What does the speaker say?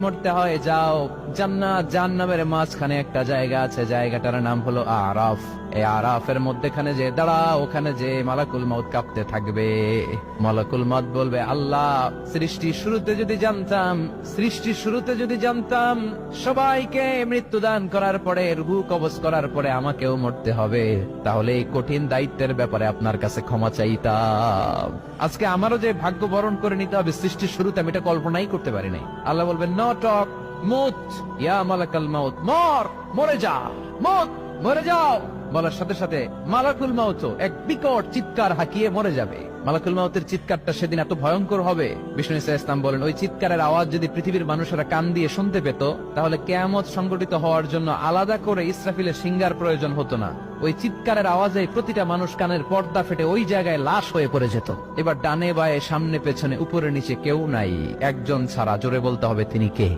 মরতে হয় যাও, জান্নাত জাহান্নামের মাঝখানে একটা জায়গা আছে, জায়গাটার নাম হলো আরাফ। এই আরাফের মধ্যখানে যে দাঁড়া, ওখানে যে মালাকুল মউত কাঁপতে থাকবে। মালাকুল মউত বলবে, আল্লাহ সৃষ্টির শুরুতে যদি জানতাম সবাইকে মৃত্যুদান করার পরে, রূহ কবজ করার পরে আমাকেও মরতে হবে, তাহলে এই কঠিন দায়িত্বের ব্যাপারে আপনার কাছে ক্ষমা চাইতাম। আজকে আমারও যে ভাগ্য বরণ করে নিতে হবে সৃষ্টির শুরুতে, আমি এটা কল্পনাই করতে পারি নাই। আল্লাহ বলবেন, নো টক, মুত ইয়া মালাকুল মউত, মরে যা, মরে যাও। বলার সাথে সাথে মালাকুল মউত এক বিকট চিৎকার হাঁকিয়ে মরে যাবে। মালাকুল মউতের চিৎকারটা সেদিন এত ভয়ঙ্কর হবে, বিষ্ণু ঈসা ইসলাম বলেন, ওই চিৎকারের আওয়াজ যদি পৃথিবীর মানুষেরা কান দিয়ে শুনতে পেত, তাহলে কিয়ামত সংগঠিত হওয়ার জন্য আলাদা করে ইসরাফিলের সিঙ্গার প্রয়োজন হতো না। ওই চিৎকারের আওয়াজে প্রতিটা মানুষ কানের পর্দা ফেটে ওই জায়গায় লাশ হয়ে পড়ে যেত। এবার ডানে বায়ে সামনে পেছনে উপরে নিচে কেউ নাই, একজন ছাড়া। জোরে বলতে হবে, তিনি কে?